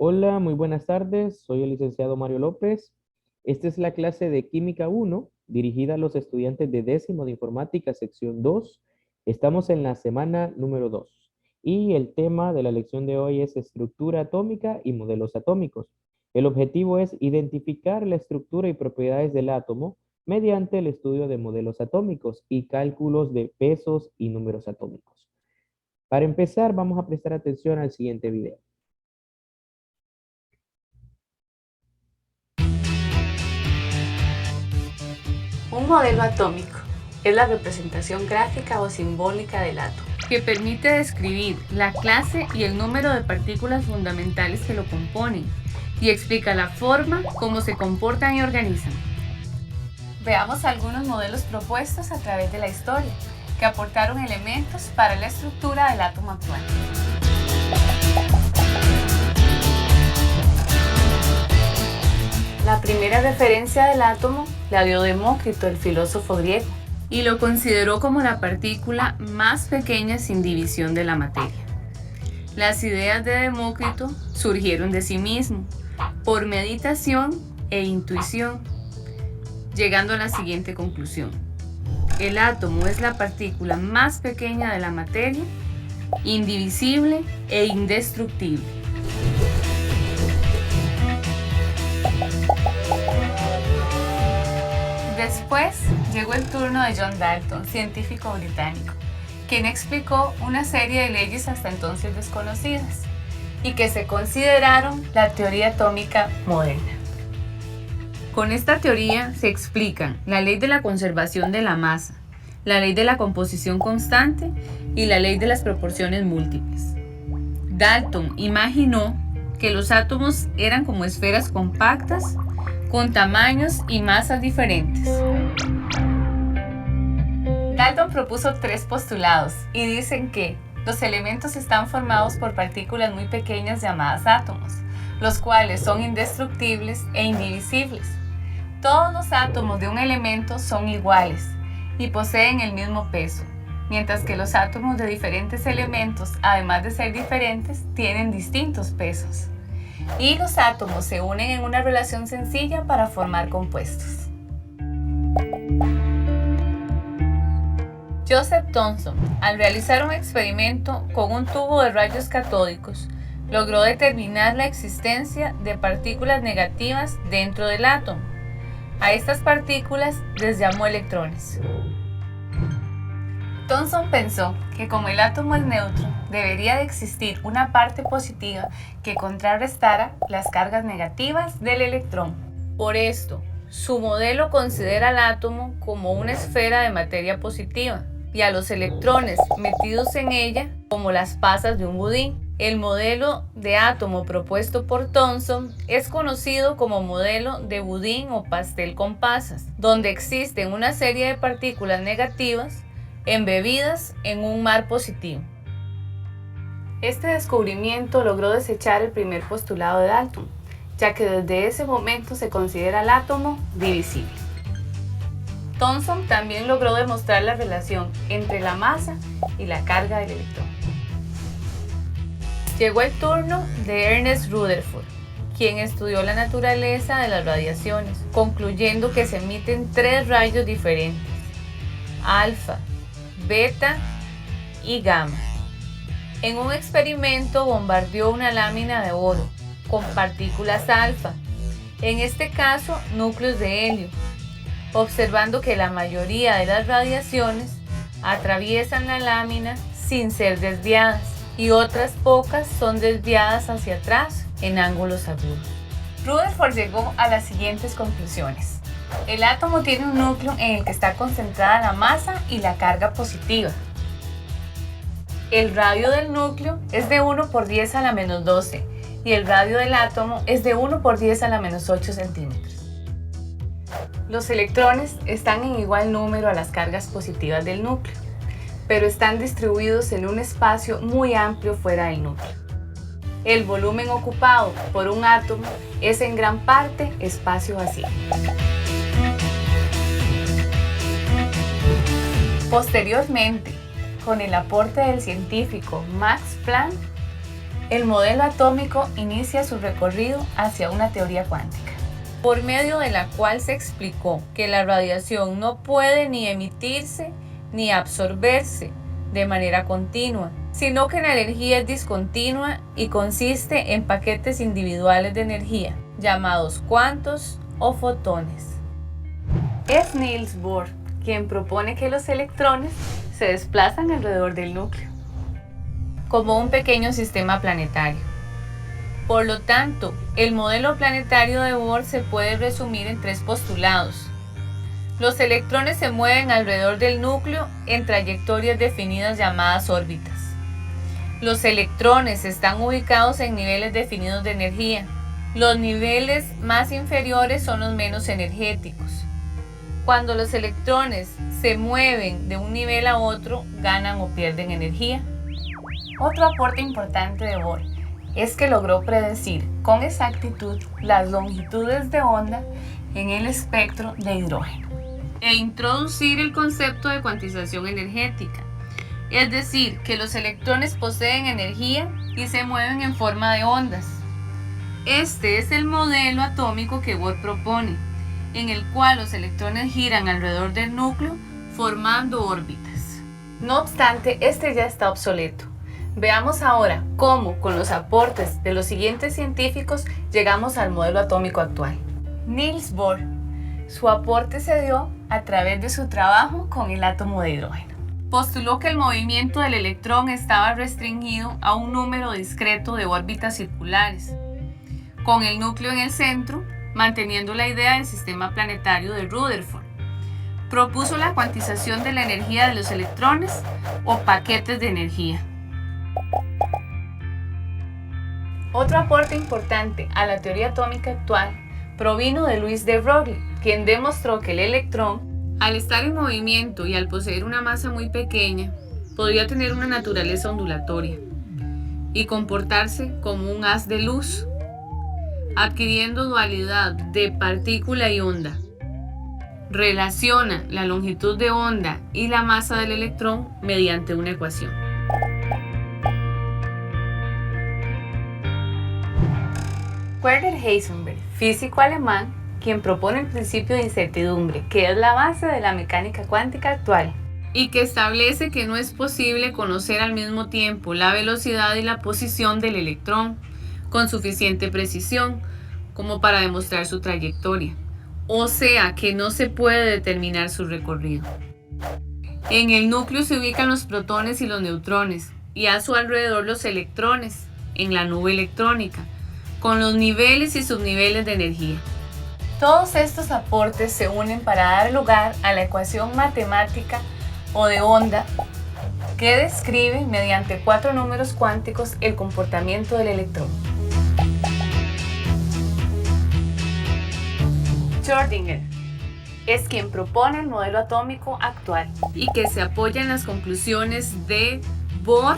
Hola, muy buenas tardes. Soy el licenciado Mario López. Esta es la clase de Química 1, dirigida a los estudiantes de décimo de Informática, sección 2. Estamos en la semana número 2 y el tema de la lección de hoy es estructura atómica y modelos atómicos. El objetivo es identificar la estructura y propiedades del átomo mediante el estudio de modelos atómicos y cálculos de pesos y números atómicos. Para empezar, vamos a prestar atención al siguiente video. Un modelo atómico es la representación gráfica o simbólica del átomo, que permite describir la clase y el número de partículas fundamentales que lo componen y explica la forma como se comportan y organizan. Veamos algunos modelos propuestos a través de la historia, que aportaron elementos para la estructura del átomo actual. La primera referencia del átomo la dio Demócrito, el filósofo griego, y lo consideró como la partícula más pequeña sin división de la materia. Las ideas de Demócrito surgieron de sí mismo, por meditación e intuición, llegando a la siguiente conclusión. El átomo es la partícula más pequeña de la materia, indivisible e indestructible. Después llegó el turno de John Dalton, científico británico, quien explicó una serie de leyes hasta entonces desconocidas y que se consideraron la teoría atómica moderna. Con esta teoría se explican la ley de la conservación de la masa, la ley de la composición constante y la ley de las proporciones múltiples. Dalton imaginó que los átomos eran como esferas compactas con tamaños y masas diferentes. Dalton propuso 3 postulados y dicen que los elementos están formados por partículas muy pequeñas llamadas átomos, los cuales son indestructibles e indivisibles. Todos los átomos de un elemento son iguales y poseen el mismo peso, mientras que los átomos de diferentes elementos, además de ser diferentes, tienen distintos pesos. Y los átomos se unen en una relación sencilla para formar compuestos. Joseph Thomson, al realizar un experimento con un tubo de rayos catódicos, logró determinar la existencia de partículas negativas dentro del átomo. A estas partículas les llamó electrones. Thomson pensó que como el átomo es neutro, debería de existir una parte positiva que contrarrestara las cargas negativas del electrón. Por esto, su modelo considera al átomo como una esfera de materia positiva y a los electrones metidos en ella como las pasas de un budín. El modelo de átomo propuesto por Thomson es conocido como modelo de budín o pastel con pasas, donde existen una serie de partículas negativas embebidas en un mar positivo. Este descubrimiento logró desechar el primer postulado de Dalton, ya que desde ese momento se considera el átomo divisible. Thomson también logró demostrar la relación entre la masa y la carga del electrón. Llegó el turno de Ernest Rutherford, quien estudió la naturaleza de las radiaciones, concluyendo que se emiten 3 rayos diferentes: alfa, beta y gamma. En un experimento bombardeó una lámina de oro con partículas alfa, en este caso núcleos de helio, observando que la mayoría de las radiaciones atraviesan la lámina sin ser desviadas y otras pocas son desviadas hacia atrás en ángulos agudos. Rutherford llegó a las siguientes conclusiones. El átomo tiene un núcleo en el que está concentrada la masa y la carga positiva. El radio del núcleo es de 1 por 10 a la menos 12 y el radio del átomo es de 1 por 10 a la menos 8 centímetros. Los electrones están en igual número a las cargas positivas del núcleo, pero están distribuidos en un espacio muy amplio fuera del núcleo. El volumen ocupado por un átomo es en gran parte espacio vacío. Posteriormente, con el aporte del científico Max Planck, el modelo atómico inicia su recorrido hacia una teoría cuántica, por medio de la cual se explicó que la radiación no puede ni emitirse ni absorberse de manera continua, sino que la energía es discontinua y consiste en paquetes individuales de energía, llamados cuantos o fotones. Es Niels Bohr quien propone que los electrones se desplazan alrededor del núcleo, como un pequeño sistema planetario. Por lo tanto, el modelo planetario de Bohr se puede resumir en tres postulados. Los electrones se mueven alrededor del núcleo en trayectorias definidas llamadas órbitas. Los electrones están ubicados en niveles definidos de energía. Los niveles más inferiores son los menos energéticos. Cuando los electrones se mueven de un nivel a otro, ganan o pierden energía. Otro aporte importante de Bohr es que logró predecir con exactitud las longitudes de onda en el espectro de hidrógeno e introducir el concepto de cuantización energética, es decir, que los electrones poseen energía y se mueven en forma de ondas. Este es el modelo atómico que Bohr propone, en el cual los electrones giran alrededor del núcleo formando órbitas. No obstante, este ya está obsoleto. Veamos ahora cómo, con los aportes de los siguientes científicos, llegamos al modelo atómico actual. Niels Bohr. Su aporte se dio a través de su trabajo con el átomo de hidrógeno. Postuló que el movimiento del electrón estaba restringido a un número discreto de órbitas circulares, con el núcleo en el centro, manteniendo la idea del sistema planetario de Rutherford. Propuso la cuantización de la energía de los electrones o paquetes de energía. Otro aporte importante a la teoría atómica actual provino de Louis de Broglie, quien demostró que el electrón, al estar en movimiento y al poseer una masa muy pequeña, podría tener una naturaleza ondulatoria y comportarse como un haz de luz, adquiriendo dualidad de partícula y onda. Relaciona la longitud de onda y la masa del electrón mediante una ecuación. Werner Heisenberg, físico alemán, quien propone el principio de incertidumbre, que es la base de la mecánica cuántica actual, y que establece que no es posible conocer al mismo tiempo la velocidad y la posición del electrón con suficiente precisión como para demostrar su trayectoria, o sea que no se puede determinar su recorrido. En el núcleo se ubican los protones y los neutrones, y a su alrededor los electrones, en la nube electrónica, con los niveles y subniveles de energía. Todos estos aportes se unen para dar lugar a la ecuación matemática o de onda que describe mediante 4 números cuánticos el comportamiento del electrón. Schrödinger es quien propone el modelo atómico actual y que se apoya en las conclusiones de Bohr,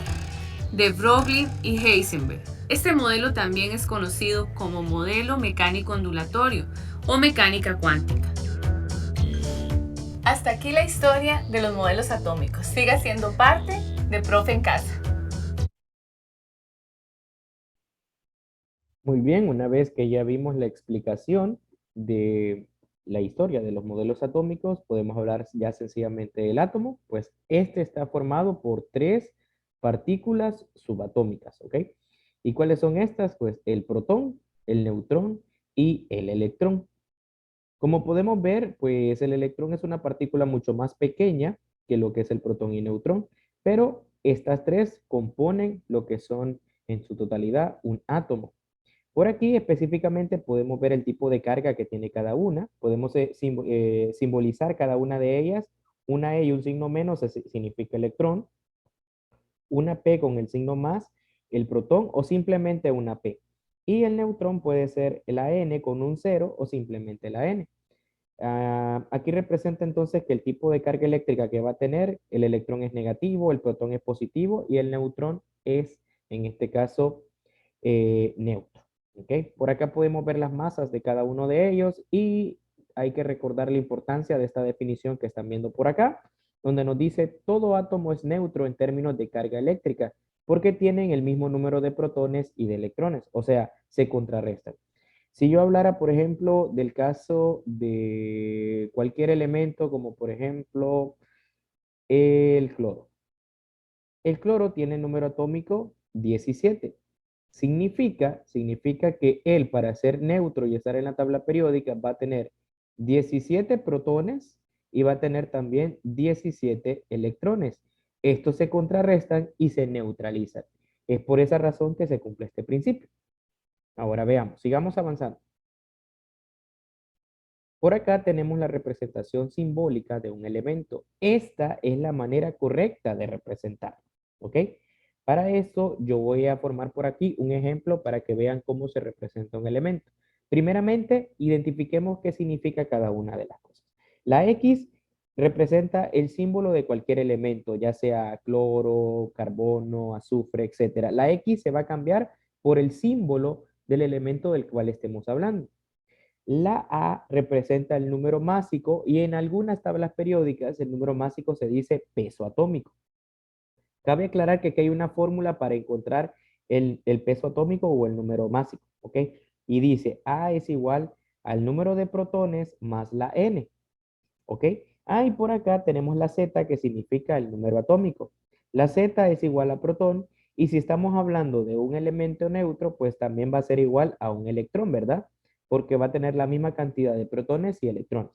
de Broglie y Heisenberg. Este modelo también es conocido como modelo mecánico ondulatorio o mecánica cuántica. Hasta aquí la historia de los modelos atómicos. Siga siendo parte de Profe en Casa. Muy bien, una vez que ya vimos la explicación de la historia de los modelos atómicos, podemos hablar ya sencillamente del átomo, pues este está formado por 3 partículas subatómicas, ¿ok? ¿Y cuáles son estas? Pues el protón, el neutrón y el electrón. Como podemos ver, pues el electrón es una partícula mucho más pequeña que lo que es el protón y neutrón, pero estas 3 componen lo que son en su totalidad un átomo. Por aquí específicamente podemos ver el tipo de carga que tiene cada una. Podemos simbolizar cada una de ellas. Una E y un signo menos significa electrón. Una P con el signo más, el protón o simplemente una P. Y el neutrón puede ser la N con un 0 o simplemente la N. Aquí representa entonces que el tipo de carga eléctrica que va a tener, el electrón es negativo, el protón es positivo y el neutrón es, en este caso, neutro. ¿Okay? Por acá podemos ver las masas de cada uno de ellos y hay que recordar la importancia de esta definición que están viendo por acá, donde nos dice todo átomo es neutro en términos de carga eléctrica, porque tienen el mismo número de protones y de electrones, o sea, se contrarrestan. Si yo hablara, por ejemplo, del caso de cualquier elemento, como por ejemplo el cloro. El cloro tiene número atómico 17. Significa que él, para ser neutro y estar en la tabla periódica, va a tener 17 protones y va a tener también 17 electrones. Estos se contrarrestan y se neutralizan. Es por esa razón que se cumple este principio. Ahora veamos, sigamos avanzando. Por acá tenemos la representación simbólica de un elemento. Esta es la manera correcta de representarlo, ¿ok? Para eso yo voy a formar por aquí un ejemplo para que vean cómo se representa un elemento. Primeramente, identifiquemos qué significa cada una de las cosas. La X representa el símbolo de cualquier elemento, ya sea cloro, carbono, azufre, etc. La X se va a cambiar por el símbolo del elemento del cual estemos hablando. La A representa el número másico y en algunas tablas periódicas el número másico se dice peso atómico. Cabe aclarar que aquí hay una fórmula para encontrar el peso atómico o el número másico, ¿ok? Y dice A es igual al número de protones más la N, ¿ok? Ah, y por acá tenemos la Z que significa el número atómico. La Z es igual a protón y si estamos hablando de un elemento neutro, pues también va a ser igual a un electrón, ¿verdad? Porque va a tener la misma cantidad de protones y electrones.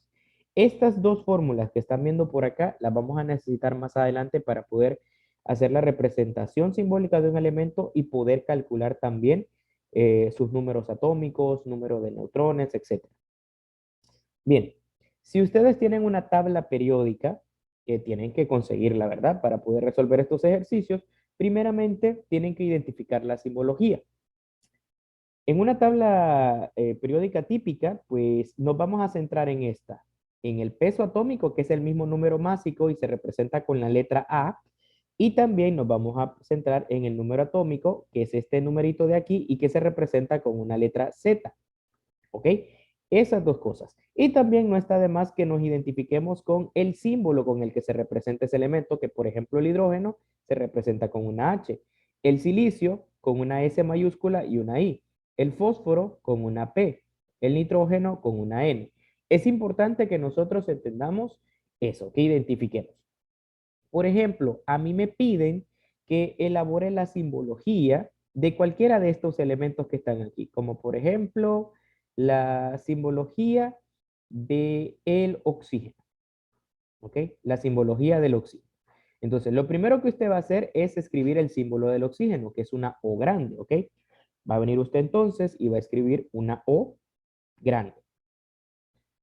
Estas dos fórmulas que están viendo por acá las vamos a necesitar más adelante para poder hacer la representación simbólica de un elemento y poder calcular también sus números atómicos, número de neutrones, etc. Bien, si ustedes tienen una tabla periódica, que tienen que conseguirla, ¿verdad? Para poder resolver estos ejercicios, primeramente tienen que identificar la simbología. En una tabla periódica típica, pues nos vamos a centrar en esta, en el peso atómico, que es el mismo número másico y se representa con la letra A, y también nos vamos a centrar en el número atómico, que es este numerito de aquí y que se representa con una letra Z. ¿Ok? Esas dos cosas. Y también no está de más que nos identifiquemos con el símbolo con el que se representa ese elemento, que por ejemplo el hidrógeno se representa con una H, el silicio con una S mayúscula y una I, el fósforo con una P, el nitrógeno con una N. Es importante que nosotros entendamos eso, que identifiquemos. Por ejemplo, a mí me piden que elabore la simbología de cualquiera de estos elementos que están aquí, como por ejemplo la simbología del oxígeno, ¿ok? La simbología del oxígeno. Entonces, lo primero que usted va a hacer es escribir el símbolo del oxígeno, que es una O grande, ¿ok? Va a venir usted entonces y va a escribir una O grande.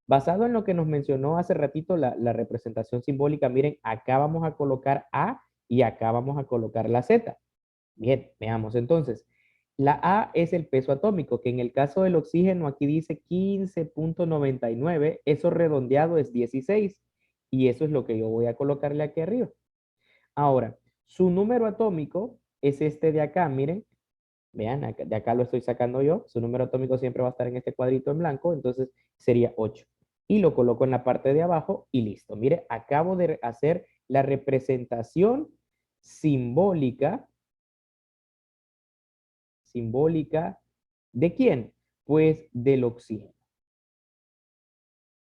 Basado en lo que nos mencionó hace ratito la representación simbólica, miren, acá vamos a colocar A y acá vamos a colocar la Z. Bien, veamos entonces. La A es el peso atómico, que en el caso del oxígeno aquí dice 15.99, eso redondeado es 16, y eso es lo que yo voy a colocarle aquí arriba. Ahora, su número atómico es este de acá, miren, vean, de acá lo estoy sacando yo, su número atómico siempre va a estar en este cuadrito en blanco, entonces sería 8. Y lo coloco en la parte de abajo y listo. Mire, acabo de hacer la representación simbólica. ¿Simbólica de quién? Pues del oxígeno.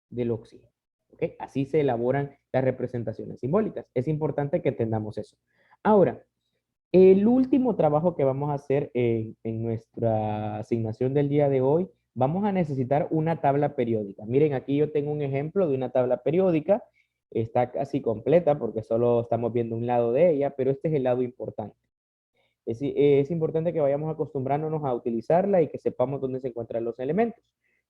Del oxígeno. ¿Ok? Así se elaboran las representaciones simbólicas. Es importante que entendamos eso. Ahora, el último trabajo que vamos a hacer en nuestra asignación del día de hoy, vamos a necesitar una tabla periódica. Miren, aquí yo tengo un ejemplo de una tabla periódica. Está casi completa porque solo estamos viendo un lado de ella, pero este es el lado importante. Es importante que vayamos acostumbrándonos a utilizarla y que sepamos dónde se encuentran los elementos.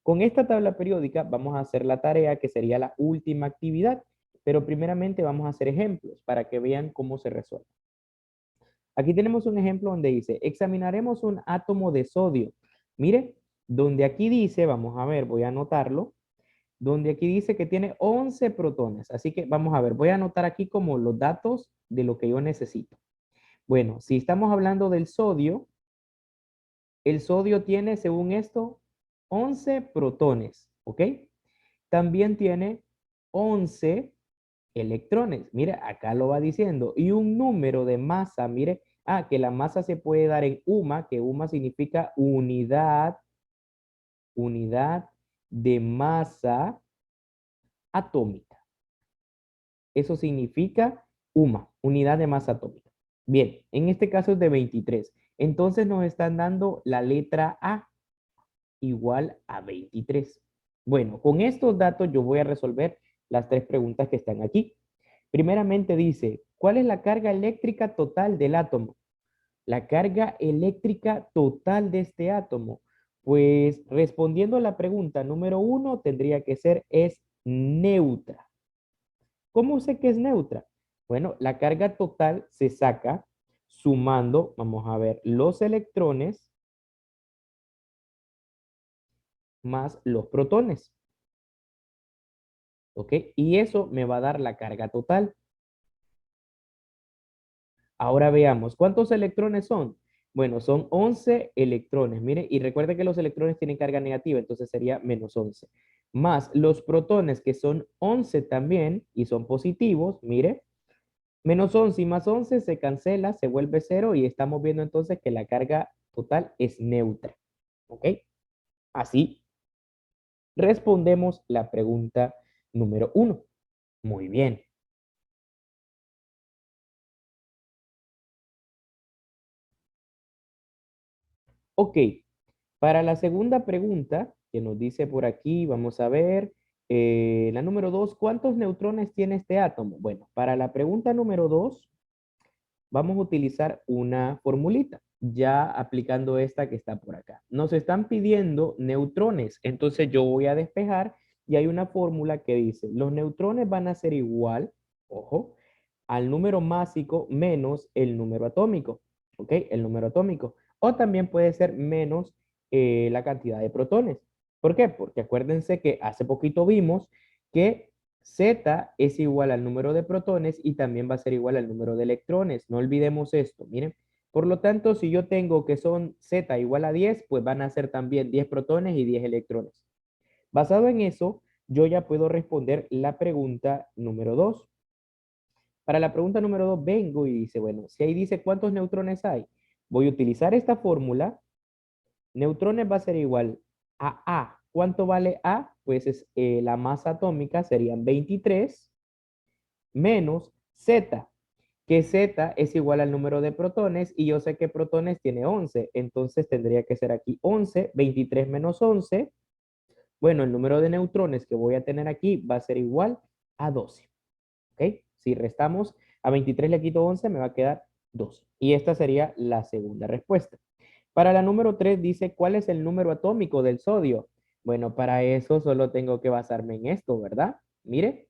Con esta tabla periódica vamos a hacer la tarea que sería la última actividad, pero primeramente vamos a hacer ejemplos para que vean cómo se resuelve. Aquí tenemos un ejemplo donde dice, examinaremos un átomo de sodio. Mire, donde aquí dice, vamos a ver, voy a anotarlo, donde aquí dice que tiene 11 protones. Así que vamos a ver, voy a anotar aquí como los datos de lo que yo necesito. Bueno, si estamos hablando del sodio, el sodio tiene, según esto, 11 protones, ¿ok? También tiene 11 electrones. Mire, acá lo va diciendo. Y un número de masa, mire, Que la masa se puede dar en UMA, que UMA significa unidad de masa atómica. Eso significa UMA, unidad de masa atómica. Bien, en este caso es de 23. Entonces nos están dando la letra A igual a 23. Bueno, con estos datos yo voy a resolver las tres preguntas que están aquí. Primeramente dice, ¿cuál es la carga eléctrica total del átomo? La carga eléctrica total de este átomo. Pues respondiendo a la pregunta número 1, tendría que ser es neutra. ¿Cómo sé que es neutra? Bueno, la carga total se saca sumando, vamos a ver, los electrones más los protones. ¿Ok? Y eso me va a dar la carga total. Ahora veamos, ¿cuántos electrones son? Bueno, son 11 electrones. Mire, y recuerde que los electrones tienen carga negativa, entonces sería menos 11. Más los protones, que son 11 también, y son positivos, mire, menos 11 y más 11 se cancela, se vuelve cero, y estamos viendo entonces que la carga total es neutra. ¿Ok? Así respondemos la pregunta número 1. Muy bien. Ok, para la segunda pregunta que nos dice por aquí, vamos a ver, la número 2, ¿cuántos neutrones tiene este átomo? Bueno, para la pregunta número 2, vamos a utilizar una formulita, ya aplicando esta que está por acá. Nos están pidiendo neutrones, entonces yo voy a despejar y hay una fórmula que dice, los neutrones van a ser igual, ojo, al número másico menos el número atómico, ¿ok? El número atómico. O también puede ser menos la cantidad de protones. ¿Por qué? Porque acuérdense que hace poquito vimos que Z es igual al número de protones y también va a ser igual al número de electrones. No olvidemos esto, miren. Por lo tanto, si yo tengo que son Z igual a 10, pues van a ser también 10 protones y 10 electrones. Basado en eso, yo ya puedo responder la pregunta número 2. Para la pregunta número 2 vengo y dice, bueno, si ahí dice cuántos neutrones hay, voy a utilizar esta fórmula. Neutrones va a ser igual a A. ¿Cuánto vale A? Pues es la masa atómica, serían 23, menos Z, que Z es igual al número de protones y yo sé que protones tiene 11, entonces tendría que ser aquí 11, 23 menos 11. Bueno, el número de neutrones que voy a tener aquí va a ser igual a 12. ¿Ok? Si restamos a 23 le quito 11, me va a quedar 12. Y esta sería la segunda respuesta. Para la número 3 dice, ¿cuál es el número atómico del sodio? Bueno, para eso solo tengo que basarme en esto, ¿verdad? Mire,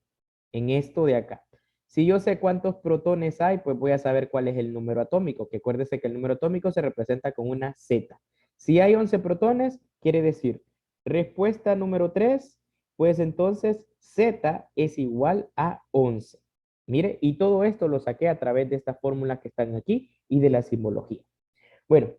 en esto de acá. Si yo sé cuántos protones hay, pues voy a saber cuál es el número atómico, que acuérdese que el número atómico se representa con una Z. Si hay 11 protones, quiere decir, respuesta número 3, pues entonces Z es igual a 11. Mire, y todo esto lo saqué a través de estas fórmulas que están aquí y de la simbología. Bueno,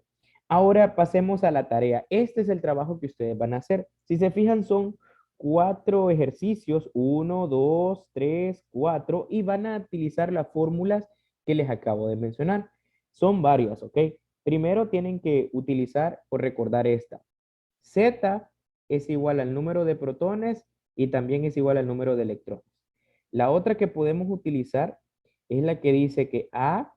ahora pasemos a la tarea. Este es el trabajo que ustedes van a hacer. Si se fijan, son 4 ejercicios, 1, 2, 3, 4, y van a utilizar las fórmulas que les acabo de mencionar. Son varias, ¿ok? Primero tienen que utilizar o recordar esta. Z es igual al número de protones y también es igual al número de electrones. La otra que podemos utilizar es la que dice que A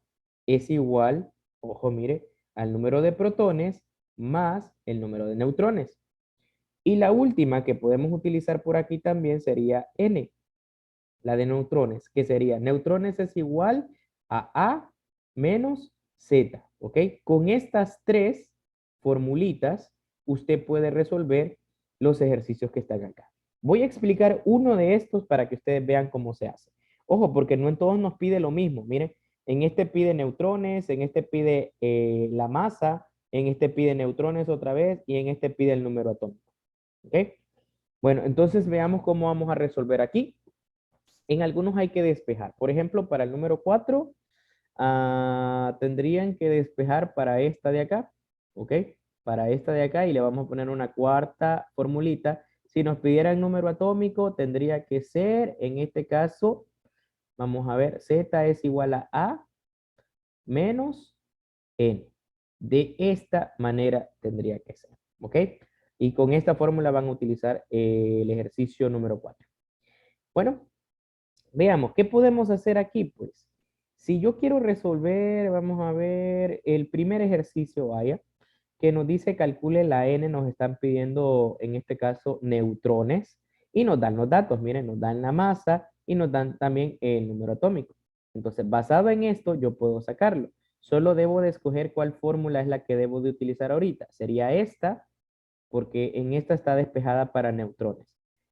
es igual, ojo, mire, al número de protones más el número de neutrones. Y la última que podemos utilizar por aquí también sería N, la de neutrones, que sería neutrones es igual a A menos Z, ¿ok? Con estas tres formulitas, usted puede resolver los ejercicios que están acá. Voy a explicar uno de estos para que ustedes vean cómo se hace. Ojo, porque no en todos nos pide lo mismo. Miren, en este pide neutrones, en este pide la masa, en este pide neutrones otra vez y en este pide el número atómico. ¿Ok? Bueno, entonces veamos cómo vamos a resolver aquí. En algunos hay que despejar. Por ejemplo, para el número 4, tendrían que despejar para esta de acá, ¿ok? Para esta de acá y le vamos a poner una cuarta formulita. Si nos pidieran número atómico, tendría que ser, en este caso, vamos a ver, Z es igual a menos n. De esta manera tendría que ser, ¿ok? Y con esta fórmula van a utilizar el ejercicio número 4. Bueno, veamos, ¿qué podemos hacer aquí? Pues, si yo quiero resolver, vamos a ver, el primer ejercicio, vaya, que nos dice calcule la n, nos están pidiendo, en este caso, neutrones, y nos dan los datos, miren, nos dan la masa y nos dan también el número atómico. Entonces, basado en esto, yo puedo sacarlo. Solo debo de escoger cuál fórmula es la que debo de utilizar ahorita. Sería esta, porque en esta está despejada para neutrones.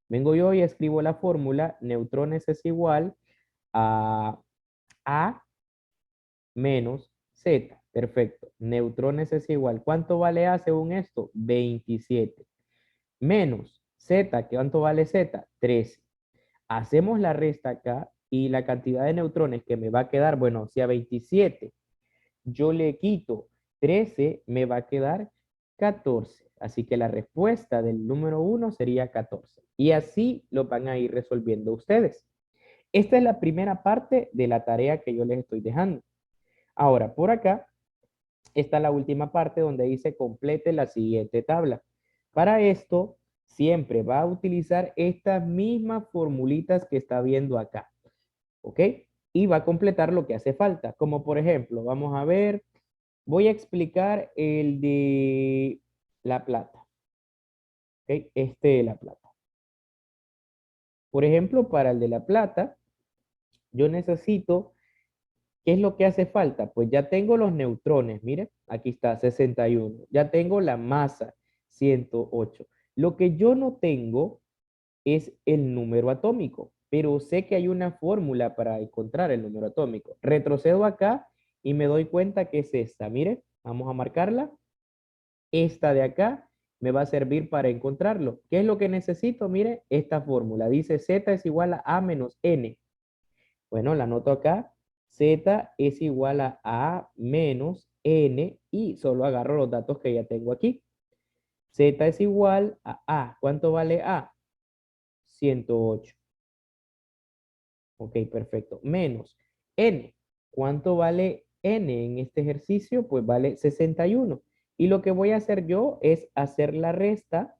Vengo yo y escribo la fórmula, neutrones es igual a A menos Z. Perfecto. Neutrones es igual. ¿Cuánto vale A según esto? 27. Menos Z, ¿cuánto vale Z? 13. Hacemos la resta acá y la cantidad de neutrones que me va a quedar, bueno, si a 27 yo le quito 13, me va a quedar 14. Así que la respuesta del número 1 sería 14. Y así lo van a ir resolviendo ustedes. Esta es la primera parte de la tarea que yo les estoy dejando. Ahora, por acá está la última parte donde dice complete la siguiente tabla. Para esto, siempre va a utilizar estas mismas formulitas que está viendo acá. ¿Ok? Y va a completar lo que hace falta. Como por ejemplo, vamos a ver, voy a explicar el de la plata. ¿Ok? Este de la plata. Por ejemplo, para el de la plata, yo necesito, ¿qué es lo que hace falta? Pues ya tengo los neutrones, mire, aquí está 61. Ya tengo la masa 108. Lo que yo no tengo es el número atómico, pero sé que hay una fórmula para encontrar el número atómico. Retrocedo acá y me doy cuenta que es esta. Mire, vamos a marcarla. Esta de acá me va a servir para encontrarlo. ¿Qué es lo que necesito? Mire, esta fórmula. Dice Z es igual a A menos N. Bueno, la anoto acá. Z es igual a A menos N y solo agarro los datos que ya tengo aquí. Z es igual a A. ¿Cuánto vale A? 108. Ok, perfecto. Menos N. ¿Cuánto vale N en este ejercicio? Pues vale 61. Y lo que voy a hacer yo es hacer la resta.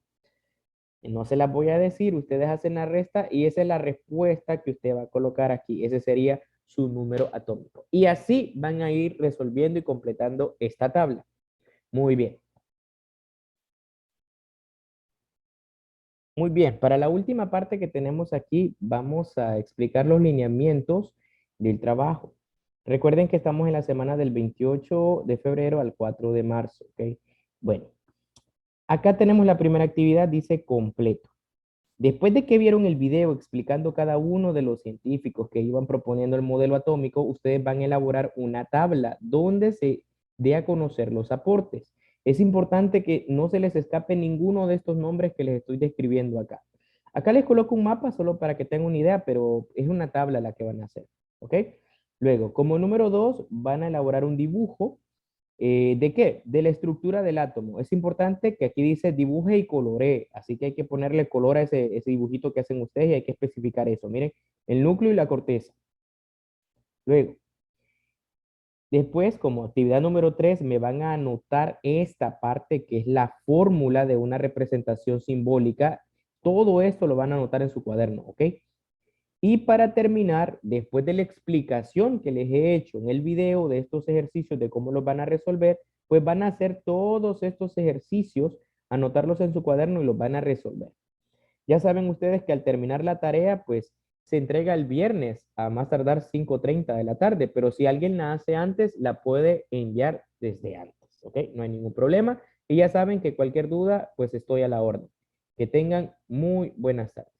No se las voy a decir, ustedes hacen la resta y esa es la respuesta que usted va a colocar aquí. Ese sería su número atómico. Y así van a ir resolviendo y completando esta tabla. Muy bien. Muy bien, para la última parte que tenemos aquí, vamos a explicar los lineamientos del trabajo. Recuerden que estamos en la semana del 28 de febrero al 4 de marzo, ¿ok? Bueno, acá tenemos la primera actividad, dice completo. Después de que vieron el video explicando cada uno de los científicos que iban proponiendo el modelo atómico, ustedes van a elaborar una tabla donde se dé a conocer los aportes. Es importante que no se les escape ninguno de estos nombres que les estoy describiendo acá. Acá les coloco un mapa solo para que tengan una idea, pero es una tabla la que van a hacer, ¿ok? Luego, como número 2, van a elaborar un dibujo. ¿De qué? De la estructura del átomo. Es importante que aquí dice dibuje y coloree, así que hay que ponerle color a ese dibujito que hacen ustedes y hay que especificar eso. Miren, el núcleo y la corteza. Luego, después, como actividad número 3, me van a anotar esta parte que es la fórmula de una representación simbólica. Todo esto lo van a anotar en su cuaderno, ¿ok? Y para terminar, después de la explicación que les he hecho en el video de estos ejercicios de cómo los van a resolver, pues van a hacer todos estos ejercicios, anotarlos en su cuaderno y los van a resolver. Ya saben ustedes que al terminar la tarea, pues se entrega el viernes a más tardar 5:30 de la tarde, pero si alguien la hace antes, la puede enviar desde antes, ¿ok? No hay ningún problema. Y ya saben que cualquier duda, pues estoy a la orden. Que tengan muy buenas tardes.